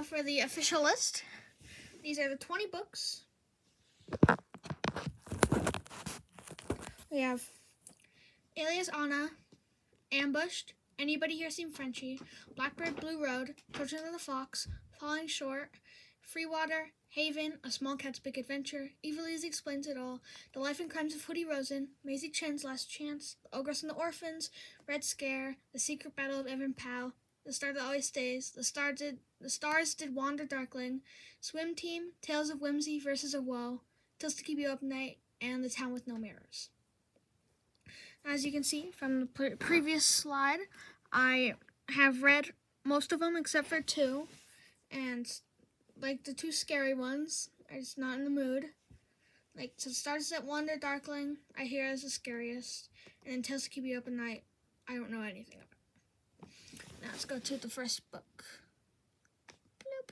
For the official list, these are the 20 books. We have Alias Anna, Ambushed, Anybody Here Seen Frenchie, Blackbird Blue Road, Children of the Fox, Falling Short, Freewater, Haven, A Small Cat's Big Adventure, Evil Easy Explains It All, The Life and Crimes of Hootie Rosen, Maisie Chen's Last Chance, The Ogress and the Orphans, Red Scare, The Secret Battle of Evan Powell, The Star That Always Stays, The Stars Did Wander Darkling, Swim Team, Tales of Whimsy versus a Woe, Tales to Keep You Up at Night, and The Town with No Mirrors. As you can see from the previous slide, I have read most of them except for two, and like the two scary ones, I'm just not in the mood. Like, so Stars That Wander Darkling, I hear as the scariest, and then Tales to Keep You Up at Night, I don't know anything about. Now let's go to the first book. Bloop.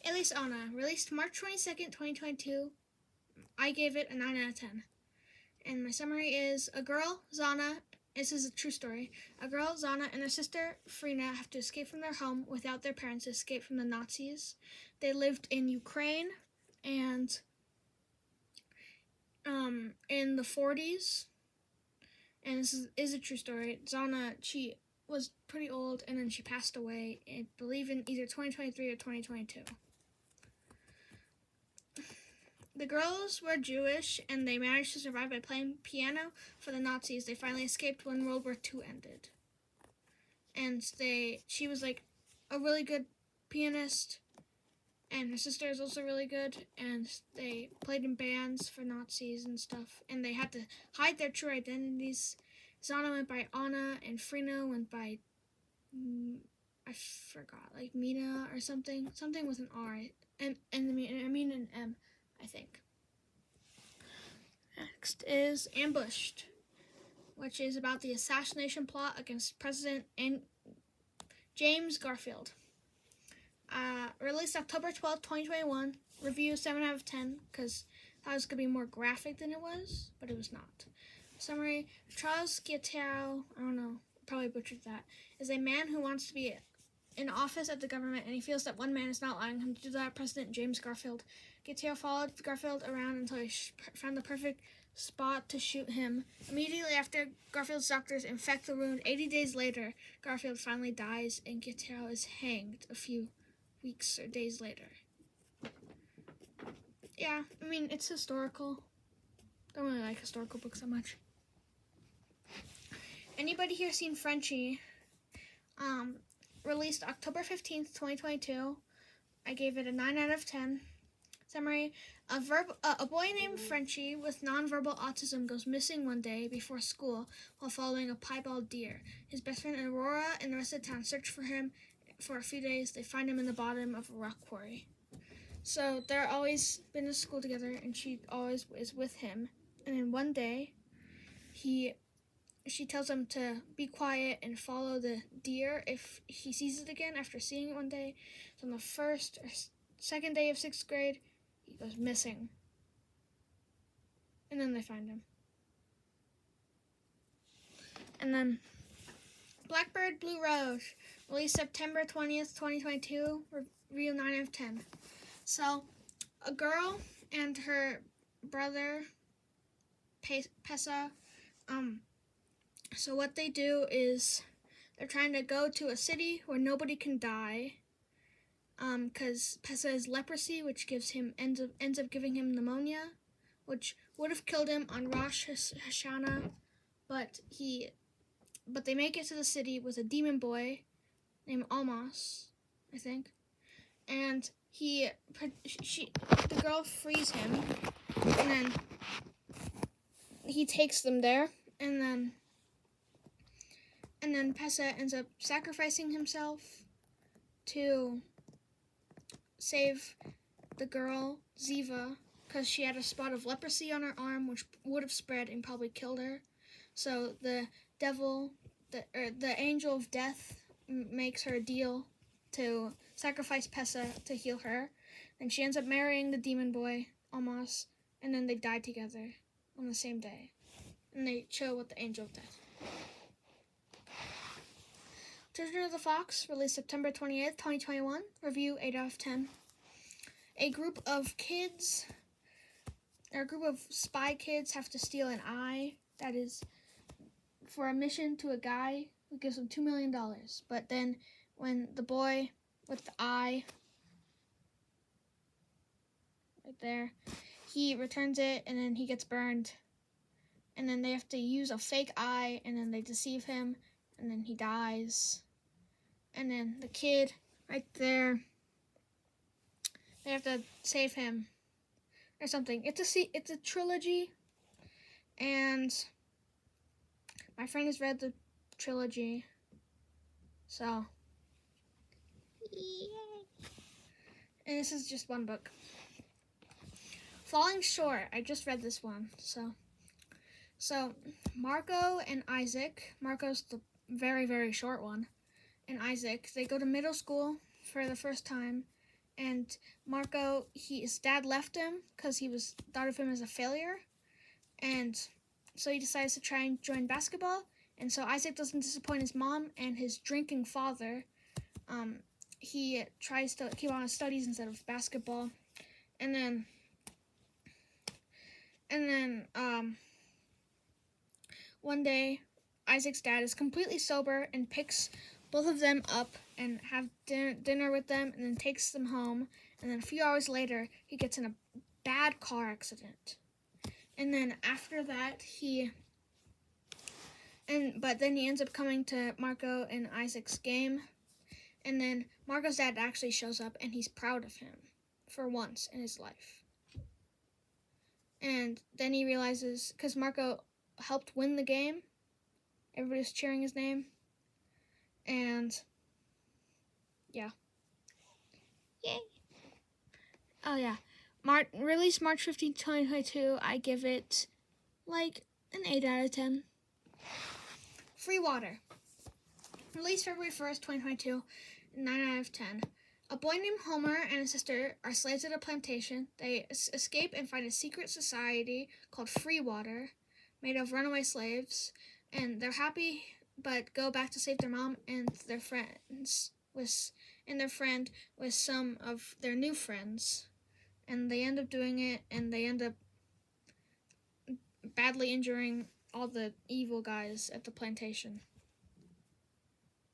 Alias Anna, released March 22nd, 2022. I gave it a 9 out of 10. And my summary is, a girl, Zana, this is a true story, a girl, Zana, and her sister, Frina, have to escape from their home without their parents to escape from the Nazis. They lived in Ukraine, and in the 40s, and this is a true story. Zana, she was pretty old, and then she passed away, I believe in either 2023 or 2022. The girls were Jewish, and they managed to survive by playing piano for the Nazis. They finally escaped when World War II ended. And she was like a really good pianist, and her sister is also really good, and they played in bands for Nazis and stuff, and they had to hide their true identities. Zana went by Anna, and Frina went by, I forgot, like Mina or something with an R, and I mean an M, I think. Next is Ambushed, which is about the assassination plot against President James Garfield. Released October 12th, 2021. Review 7 out of 10, because I thought it was going to be more graphic than it was, but it was not. Summary, Charles Guiteau, I don't know, probably butchered that, is a man who wants to be in office at the government, and he feels that one man is not allowing him to do that, President James Garfield. Guiteau followed Garfield around until he found the perfect spot to shoot him. Immediately after Garfield's doctors infect the wound, 80 days later, Garfield finally dies, and Guiteau is hanged a few weeks or days later. Yeah, I mean, it's historical. Don't really like historical books that much. Anybody Here Seen Frenchie? Released October 15th, 2022. I gave it a 9 out of 10. Summary, a boy named Frenchie with nonverbal autism goes missing one day before school while following a piebald deer. His best friend Aurora and the rest of the town search for him for a few days. They find him in the bottom of a rock quarry. So they're always been to school together, and she always is with him. And then one day, she tells him to be quiet and follow the deer if he sees it again after seeing it one day. So on the first or second day of 6th grade, he goes missing. And then they find him. And then Blackbird Blue Road, released September 20th, 2022, review 9 out of 10. So, a girl and her brother, Pessa, so what they do is they're trying to go to a city where nobody can die, because Pessa has leprosy, which ends up giving him pneumonia, which would have killed him on Rosh Hashanah, but they make it to the city with a demon boy named Almas, I think, and the girl frees him, and then he takes them there, and then Pessa ends up sacrificing himself to save the girl, Ziva, because she had a spot of leprosy on her arm, which would have spread and probably killed her. So the devil, the angel of death, makes her a deal to sacrifice Pessa to heal her. And she ends up marrying the demon boy, Almas, and then they die together on the same day. And they chill with the angel of death. Children of the Fox, released September 28th, 2021. Review 8 out of 10. A group of spy kids have to steal an eye that is for a mission to a guy who gives them $2 million. But then when the boy with the eye, right there, he returns it and then he gets burned. And then they have to use a fake eye and then they deceive him and then he dies. And then the kid right there, they have to save him or something. It's a trilogy, and my friend has read the trilogy, so yay. And this is just one book. Falling Short. I just read this one, so Marco and Isaac. Marco's the very, very short one. And Isaac, they go to middle school for the first time, and Marco, his dad left him because he thought of him as a failure, and so he decides to try and join basketball. And so Isaac doesn't disappoint his mom and his drinking father. He tries to keep on his studies instead of basketball, and then one day Isaac's dad is completely sober and picks both of them up and have dinner with them and then takes them home. And then a few hours later, he gets in a bad car accident. And then after that, but then he ends up coming to Marco and Isaac's game. And then Marco's dad actually shows up and he's proud of him for once in his life. And then he realizes, because Marco helped win the game, everybody's cheering his name. And yeah. Yay. Oh yeah. Released March 15th, 2022. I give it like an 8 out of 10. Free Water. Released February 1st, 2022. 9 out of 10. A boy named Homer and his sister are slaves at a plantation. They escape and find a secret society called Free Water, made of runaway slaves. And they're happy, but go back to save their mom and their friends with some of their new friends. And they end up doing it, and they end up badly injuring all the evil guys at the plantation.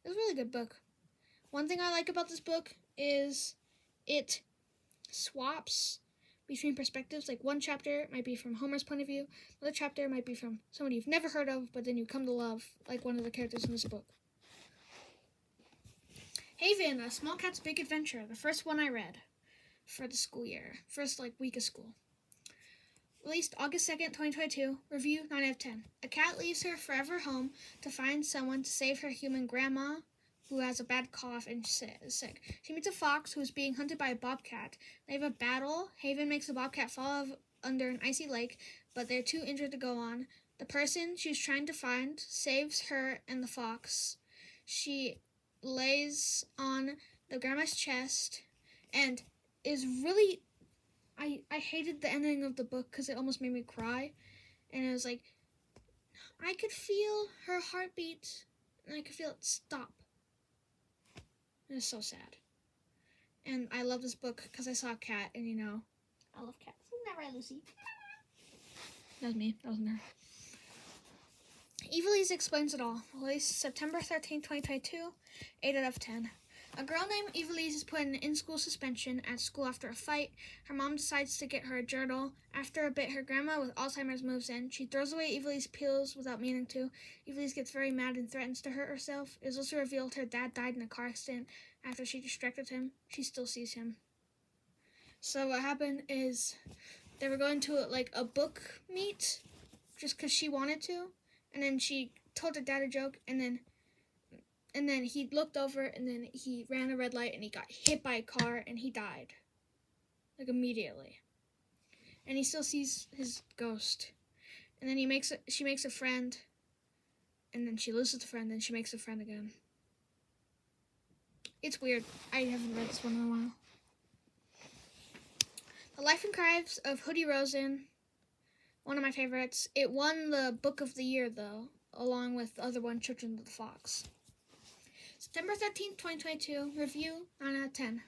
It's a really good book. One thing I like about this book is it swaps between perspectives. Like one chapter might be from Homer's point of view, another chapter might be from somebody you've never heard of, but then you come to love, like one of the characters in this book. Haven, A Small Cat's Big Adventure, the first one I read for the school year, first week of school. Released August 2nd, 2022. Review 9 out of 10. A cat leaves her forever home to find someone to save her human grandma, who has a bad cough and is sick. She meets a fox who is being hunted by a bobcat. They have a battle. Haven makes the bobcat fall under an icy lake, but they're too injured to go on. The person she's trying to find saves her and the fox. She lays on the grandma's chest and is really... I hated the ending of the book because it almost made me cry. And it was like, I could feel her heartbeat and I could feel it stop. It was so sad. And I love this book because I saw a cat, and I love cats. Isn't that right, Lucy? That was me. That wasn't her. Evilise Explains It All. Released September 13th, 2022. 8 out of 10. A girl named Evilise is put in in-school suspension at school after a fight. Her mom decides to get her a journal. After a bit, her grandma with Alzheimer's moves in. She throws away Evilise's pills without meaning to. Evilise gets very mad and threatens to hurt herself. It is also revealed her dad died in a car accident after she distracted him. She still sees him. So what happened is they were going to a book meet just because she wanted to. And then she told her dad a joke, and then he looked over, and then he ran a red light, and he got hit by a car, and he died. Immediately. And he still sees his ghost. And then she makes a friend, and then she loses the friend, then she makes a friend again. It's weird. I haven't read this one in a while. The Life and Crimes of Hoodie Rosen, one of my favorites. It won the Book of the Year, though, along with the other one, Children of the Fox. September 13th, 2022. Review 9 out of 10.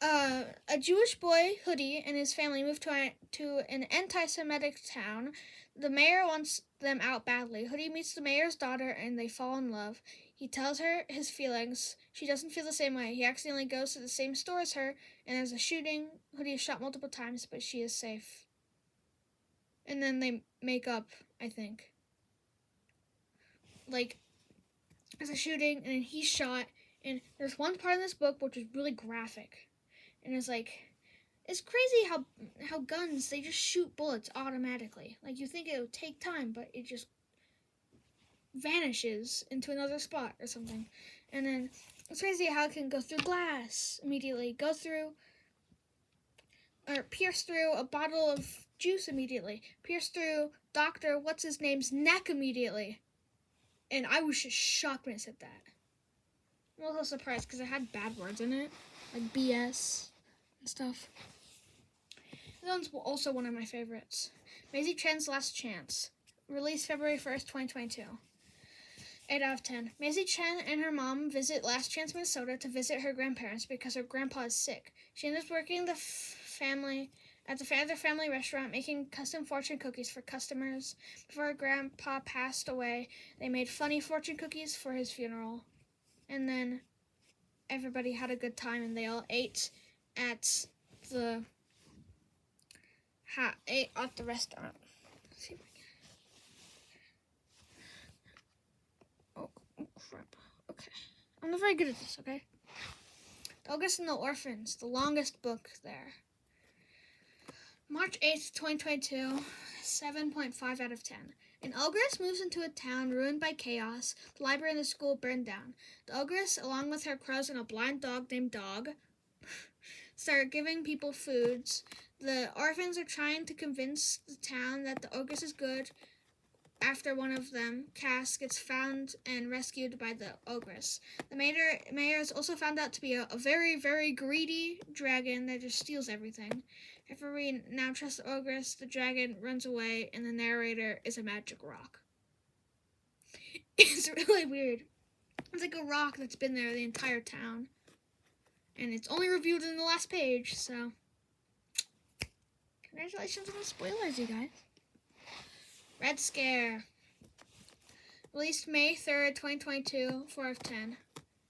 A Jewish boy, Hoodie, and his family moved to an anti-Semitic town. The mayor wants them out badly. Hoodie meets the mayor's daughter, and they fall in love. He tells her his feelings. She doesn't feel the same way. He accidentally goes to the same store as her, and there's a shooting. Hoodie is shot multiple times, but she is safe. And then they make up, I think. Like, there's a shooting, and then he's shot, and there's one part in this book which is really graphic. And it's like, it's crazy how guns, they just shoot bullets automatically. Like, you think it would take time, but it just vanishes into another spot or something. And then it's crazy how it can go through glass immediately, go through, or pierce through a bottle of juice immediately, pierce through Dr. What's-His-Name's neck immediately. And I was just shocked when it said that. I'm also surprised because it had bad words in it, like BS and stuff. This one's also one of my favorites. Maisie Chen's Last Chance. Released February 1st, 2022. 8 out of 10. Maisie Chen and her mom visit Last Chance, Minnesota to visit her grandparents because her grandpa is sick. She ends up working at the family restaurant, making custom fortune cookies for customers. Before her grandpa passed away, they made funny fortune cookies for his funeral. And then everybody had a good time, and they all ate at the restaurant. Let's see if I can. Oh crap. Okay. I'm not very good at this, okay? The Ogress and the Orphans, the longest book there. March 8th, 2022, 7.5 out of 10. An ogress moves into a town ruined by chaos. The library and the school burned down. The ogress, along with her crows and a blind dog named Dog, start giving people foods. The orphans are trying to convince the town that the ogress is good after one of them, Cass, gets found and rescued by the ogress. The mayor is also found out to be a very, very greedy dragon that just steals everything. After we now trust the ogress, the dragon runs away, and the narrator is a magic rock. It's really weird. It's like a rock that's been there the entire town. And it's only reviewed in the last page, so congratulations on the spoilers, you guys. Red Scare. Released May 3rd, 2022, 4 out of 10.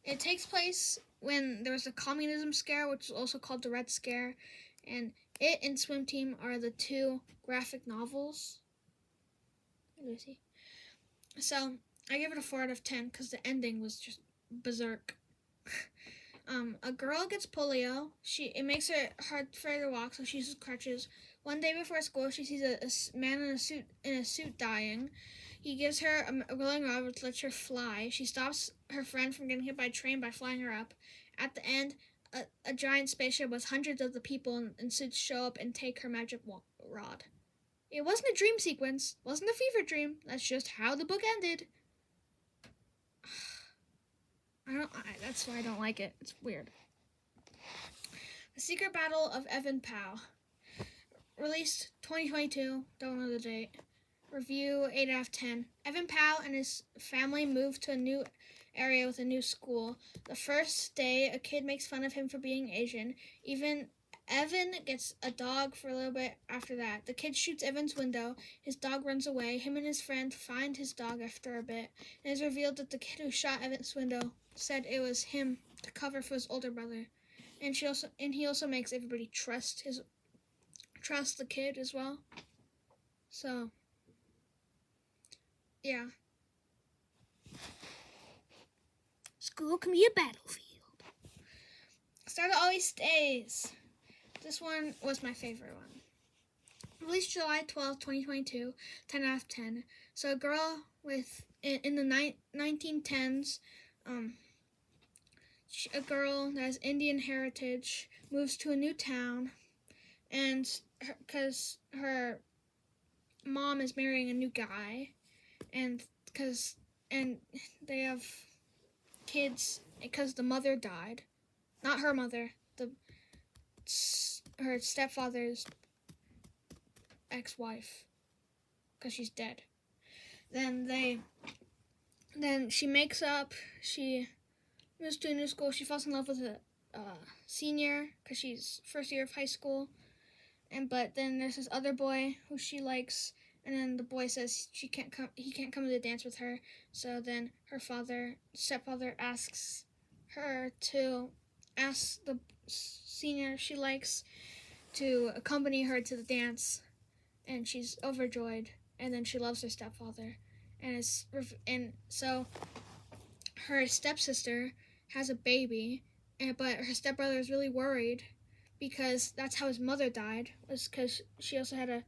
It takes place when there was a communism scare, which is also called the Red Scare, and it and Swim Team are the two graphic novels. Lucy. So, I give it a 4 out of 10 because the ending was just berserk. A girl gets polio. It makes it hard for her to walk, so she uses crutches. One day before school, she sees a man in a suit dying. He gives her a rolling rod which lets her fly. She stops her friend from getting hit by a train by flying her up. At the end, a giant spaceship with hundreds of the people in suits show up and take her magic rod. It wasn't a dream sequence. Wasn't a fever dream. That's just how the book ended. That's why I don't like it. It's weird. The Secret Battle of Evan Powell. Released 2022. Don't know the date. Review 8 out of 10. Evan Powell and his family moved to a new area with a new school. The first day, a kid makes fun of him for being Asian. Evan gets a dog for a little bit after that. The kid shoots Evan's window. His dog runs away. Him and his friend find his dog after a bit. It is revealed that the kid who shot Evan's window said it was him to cover for his older brother. And he also makes everybody trust the kid as well. So, yeah. School can be a battlefield. Star That Always Stays. This one was my favorite one. Released July 12, 2022, 10 out of 10. So a girl in the 1910s, a girl that has Indian heritage moves to a new town, and because her mom is marrying a new guy, and they have kids because the mother died. Not her mother, her stepfather's ex-wife, because she's dead. Then Then she makes up. She moves to a new school. She falls in love with a senior because she's first year of high school. But then there's this other boy who she likes, and then the boy says he can't come to the dance with her. So then her stepfather asks her to ask the senior she likes to accompany her to the dance, and she's overjoyed. And then she loves her stepfather, and so her stepsister has a baby, but her stepbrother is really worried because that's how his mother died. Was because she also had a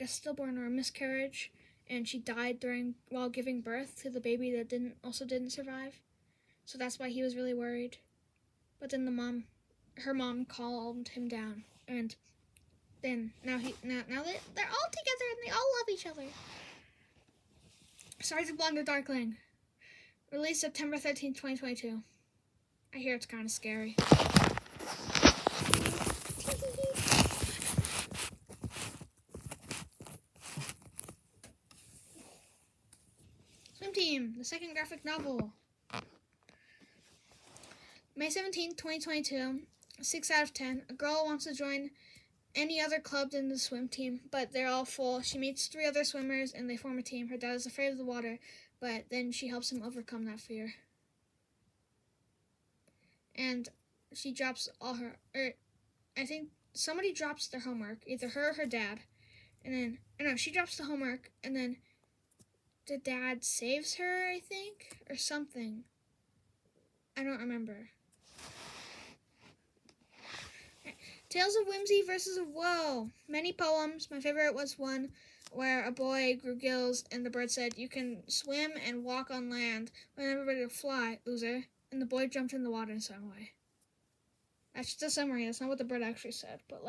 stillborn or a miscarriage, and she died while giving birth to the baby that didn't survive. So that's why he was really worried. But then her mom calmed him down, and then now they're all together and they all love each other. Sorry to Blonde the Darkling. Released September 13th, 2022. I hear it's kind of scary. Swim Team, the second graphic novel. May 17th, 2022. 6 out of 10. A girl wants to join any other club than the swim team, but they're all full. She meets 3 other swimmers and they form a team. Her dad is afraid of the water, but then she helps him overcome that fear. And she drops I think somebody drops their homework, either her or her dad. And then, she drops the homework, and then the dad saves her, I think, or something. I don't remember. Tales of Whimsy versus of Woe. Many poems. My favorite was one where a boy grew gills and the bird said, "You can swim and walk on land when everybody will fly, loser." And the boy jumped in the water and swam away. That's just a summary. That's not what the bird actually said, but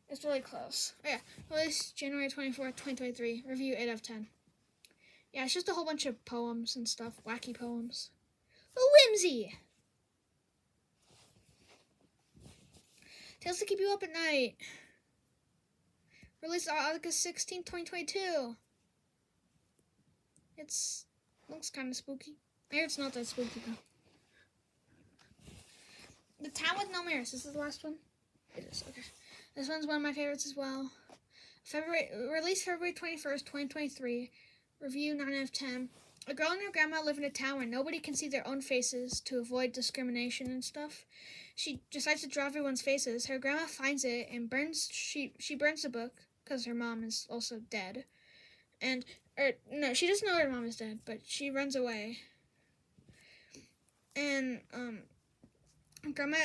it's really close. Oh, yeah. Released January 24th, 2023. Review 8 out of 10. Yeah, it's just a whole bunch of poems and stuff. Wacky poems. The Whimsy! Tales to Keep You Up at Night. Released August 16th, 2022. Looks kind of spooky. I hear it's not that spooky, though. The Town with No Mirrors. Is this the last one? It is, okay. This one's one of my favorites as well. Released February 21st, 2023. Review 9 out of 10. A girl and her grandma live in a town where nobody can see their own faces to avoid discrimination and stuff. She decides to draw everyone's faces. Her grandma finds it and she burns the book because her mom is also dead. No, she doesn't know her mom is dead, but she runs away. And grandma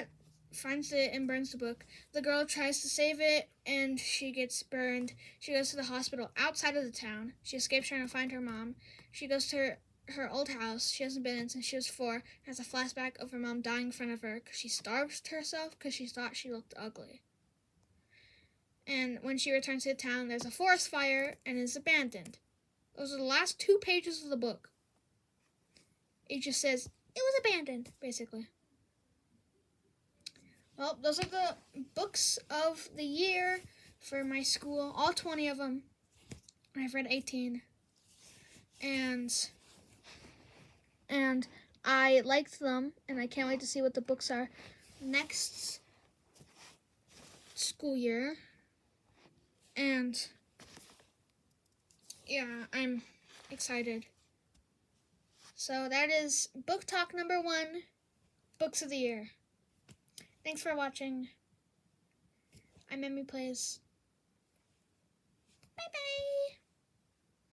finds it and burns the book. The girl tries to save it and she gets burned. She goes to the hospital outside of the town. She escapes trying to find her mom. She goes to her old house she hasn't been in since she was 4, has a flashback of her mom dying in front of her because she starved herself because she thought she looked ugly. And when she returns to the town, there's a forest fire and it's abandoned. Those are the last 2 pages of the book. It just says, it was abandoned, basically. Well, those are the books of the year for my school, all 20 of them. I've read 18. And I liked them, and I can't wait to see what the books are next school year. And yeah, I'm excited. So that is book talk number 1, books of the year. Thanks for watching. I'm Emmy Plays.